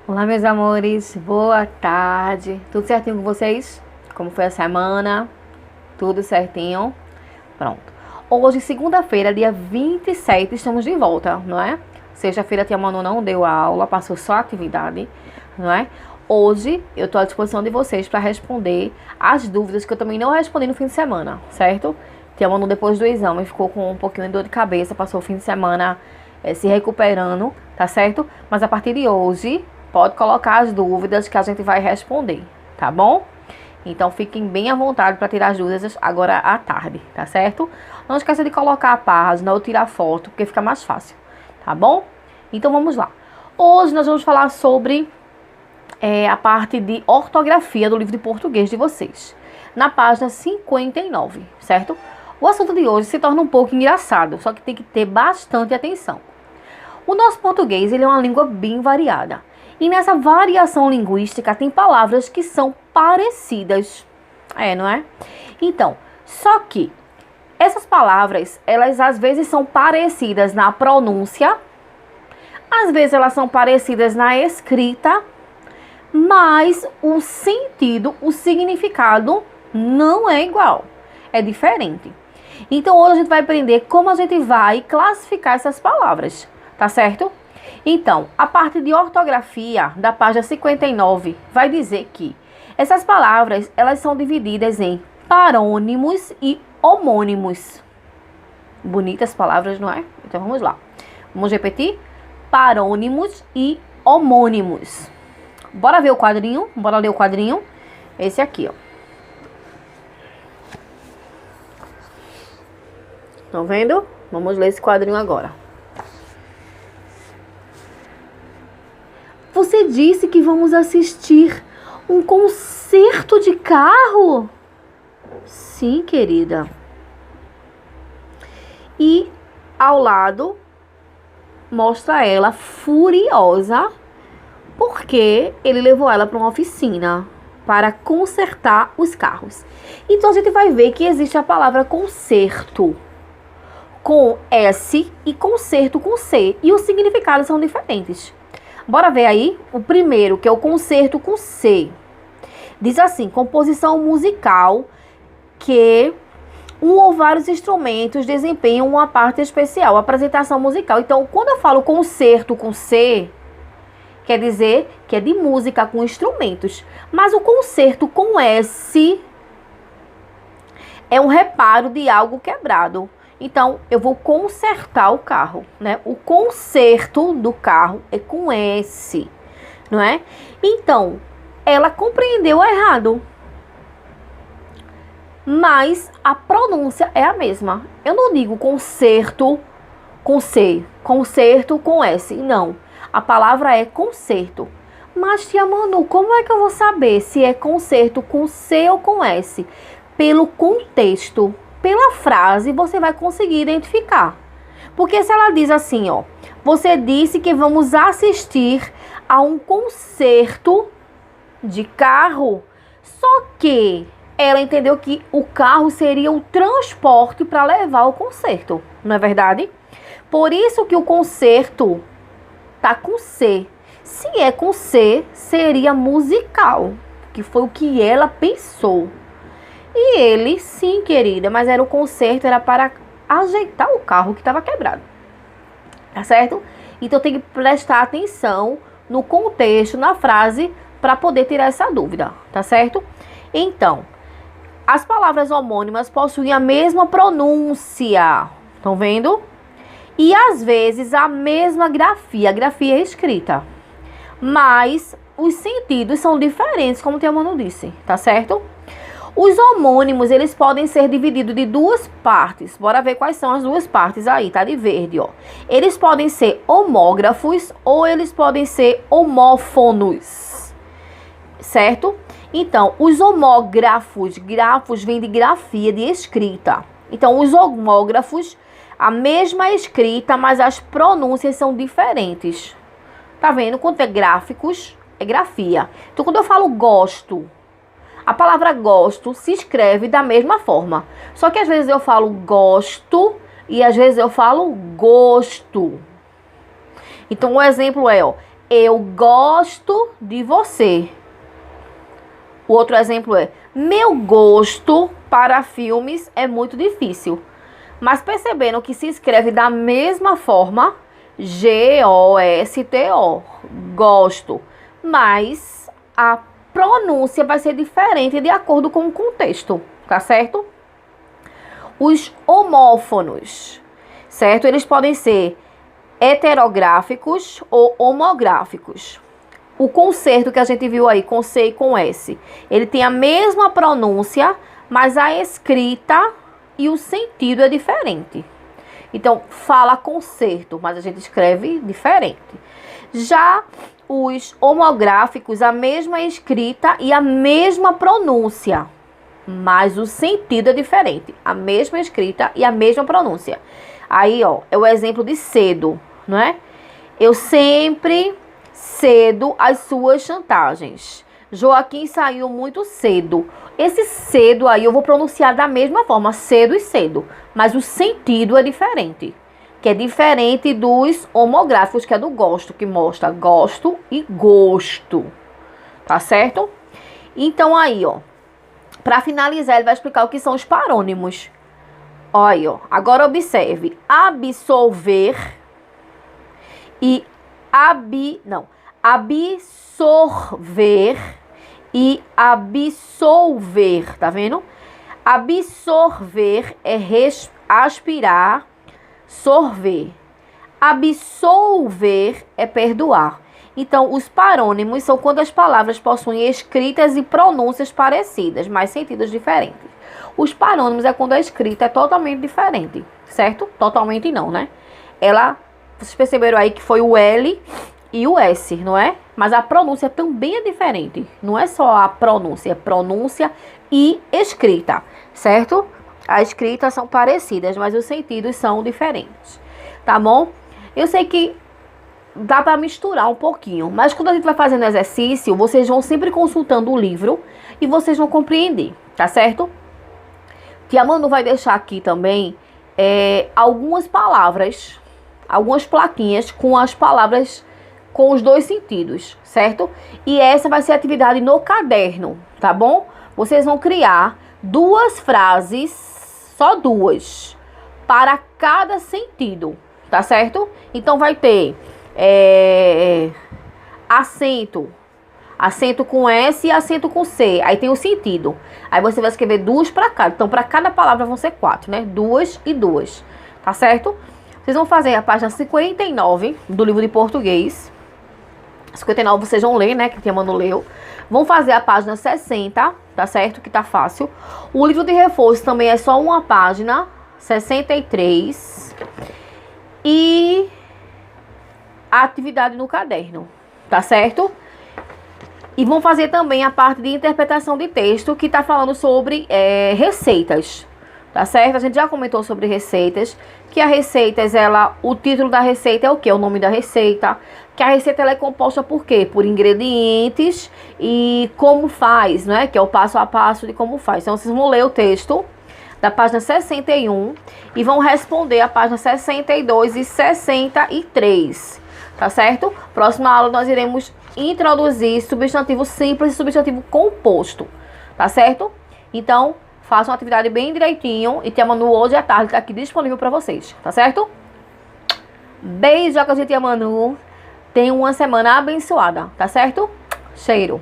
Olá, meus amores, boa tarde. Tudo certinho com vocês? Como foi a semana? Tudo certinho? Pronto. Hoje, segunda-feira, dia 27, estamos de volta, não é? Sexta-feira, a tia Manu não deu a aula, passou só a atividade, não é? Hoje, eu estou à disposição de vocês para responder as dúvidas que eu também não respondi no fim de semana, certo? Tia Manu, depois do exame, ficou com um pouquinho de dor de cabeça, passou o fim de semana se recuperando, tá certo? Mas a partir de hoje, pode colocar as dúvidas que a gente vai responder, tá bom? Então fiquem bem à vontade para tirar as dúvidas agora à tarde, tá certo? Não esqueça de colocar a página ou tirar foto, porque fica mais fácil, tá bom? Então vamos lá. Hoje nós vamos falar sobre a parte de ortografia do livro de português de vocês, na página 59, certo? O assunto de hoje se torna um pouco engraçado, só que tem que ter bastante atenção. O nosso português ele é uma língua bem variada. E nessa variação linguística tem palavras que são parecidas. Não é? Então, só que essas palavras, elas às vezes são parecidas na pronúncia, às vezes elas são parecidas na escrita, mas o sentido, o significado não é igual, é diferente. Então hoje a gente vai aprender como a gente vai classificar essas palavras, tá certo? Então, a parte de ortografia da página 59 vai dizer que essas palavras, elas são divididas em parônimos e homônimos. Bonitas palavras, não é? Então vamos lá. Vamos repetir? Parônimos e homônimos. Bora ver o quadrinho? Bora ler o quadrinho? Esse aqui, ó. Estão vendo? Vamos ler esse quadrinho agora. Você disse que vamos assistir um concerto de carro? Sim, querida. E ao lado mostra ela furiosa porque ele levou ela para uma oficina para consertar os carros. Então a gente vai ver que existe a palavra conserto com S e concerto com C. E os significados são diferentes. Bora ver aí o primeiro, que é o concerto com C. Diz assim, composição musical que um ou vários instrumentos desempenham uma parte especial, apresentação musical. Então, quando eu falo concerto com C, quer dizer que é de música com instrumentos. Mas o concerto com S é um reparo de algo quebrado. Então, eu vou consertar o carro, né? O conserto do carro é com S, não é? Então, ela compreendeu errado. Mas a pronúncia é a mesma. Eu não digo concerto com C, concerto com S. Não, a palavra é concerto. Mas, tia Manu, como é que eu vou saber se é concerto com C ou com S? Pelo contexto. Pela frase, você vai conseguir identificar. Porque se ela diz assim, ó, você disse que vamos assistir a um concerto de carro, só que ela entendeu que o carro seria o transporte para levar o concerto, não é verdade? Por isso que o concerto tá com C. Se é com C, seria musical, que foi o que ela pensou. E ele, sim, querida, mas era o conserto, era para ajeitar o carro que estava quebrado. Tá certo? Então tem que prestar atenção no contexto, na frase, para poder tirar essa dúvida, tá certo? Então, as palavras homônimas possuem a mesma pronúncia, estão vendo? E às vezes a mesma grafia, a grafia é escrita. Mas os sentidos são diferentes, como o tia Manu disse, tá certo? Os homônimos, eles podem ser divididos de duas partes. Bora ver quais são as duas partes aí, tá de verde, ó. Eles podem ser homógrafos ou eles podem ser homófonos, certo? Então, os homógrafos, grafos vem de grafia, de escrita. Então, os homógrafos, a mesma escrita, mas as pronúncias são diferentes. Tá vendo? Quando é gráficos, é grafia. Então, quando eu falo gosto, a palavra gosto se escreve da mesma forma. Só que às vezes eu falo gosto e às vezes eu falo gosto. Então o exemplo é, ó, eu gosto de você. O outro exemplo é: meu gosto para filmes é muito difícil. Mas percebendo que se escreve da mesma forma, G-O-S-T-O, gosto. Mas a pronúncia vai ser diferente de acordo com o contexto, tá certo? Os homófonos, certo? Eles podem ser heterográficos ou homográficos. O concerto que a gente viu aí, com C e com S, ele tem a mesma pronúncia, mas a escrita e o sentido é diferente. Então, fala concerto, mas a gente escreve diferente. Já os homográficos, a mesma escrita e a mesma pronúncia, mas o sentido é diferente. A mesma escrita e a mesma pronúncia. Aí, ó, é o exemplo de cedo, não é? Eu sempre cedo às suas chantagens. Joaquim saiu muito cedo. Esse cedo aí eu vou pronunciar da mesma forma, cedo e cedo, mas o sentido é diferente, que é diferente dos homográficos, que é do gosto, que mostra gosto e gosto, tá certo? Então aí, ó, para finalizar, ele vai explicar o que são os parônimos. Olha aí, ó, agora observe: absolver e absorver e absolver, tá vendo? Absorver é aspirar, sorver. Absolver é perdoar. Então, os parônimos são quando as palavras possuem escritas e pronúncias parecidas, mas sentidos diferentes. Os parônimos é quando a escrita é totalmente diferente, certo? Totalmente não, né? Vocês perceberam aí que foi o L e o S, não é? Mas a pronúncia também é diferente. Não é só a pronúncia, é pronúncia e escrita, certo? As escritas são parecidas, mas os sentidos são diferentes, tá bom? Eu sei que dá para misturar um pouquinho, mas quando a gente vai fazendo exercício, vocês vão sempre consultando o livro e vocês vão compreender, tá certo? Tia Manu vai deixar aqui também algumas palavras, algumas plaquinhas com as palavras com os dois sentidos, certo? E essa vai ser a atividade no caderno, tá bom? Vocês vão criar 2 frases, só 2, para cada sentido, tá certo? Então vai ter acento com S e acento com C. Aí tem o sentido. Aí você vai escrever 2 para cada. Então, para cada palavra vão ser 4, né? 2 e 2, tá certo? Vocês vão fazer a página 59 do livro de português. 59 vocês vão ler, né? Que a Manu leu. Vão fazer a página 60, tá certo? Que tá fácil. O livro de reforço também é só uma página, 63. E a atividade no caderno, tá certo? E vão fazer também a parte de interpretação de texto, que tá falando sobre receitas, tá certo? A gente já comentou sobre receitas, que a receitas, o título da receita é o quê? O nome da receita. Que a receita ela é composta por quê? Por ingredientes e como faz, né? Que é o passo a passo de como faz. Então, vocês vão ler o texto da página 61 e vão responder a página 62 e 63, tá certo? Próxima aula nós iremos introduzir substantivo simples e substantivo composto, tá certo? Então, façam uma atividade bem direitinho e Tia Manu hoje à tarde tá aqui disponível para vocês, tá certo? Beijocas de Tia Manu. Tenham uma semana abençoada, tá certo? Cheiro.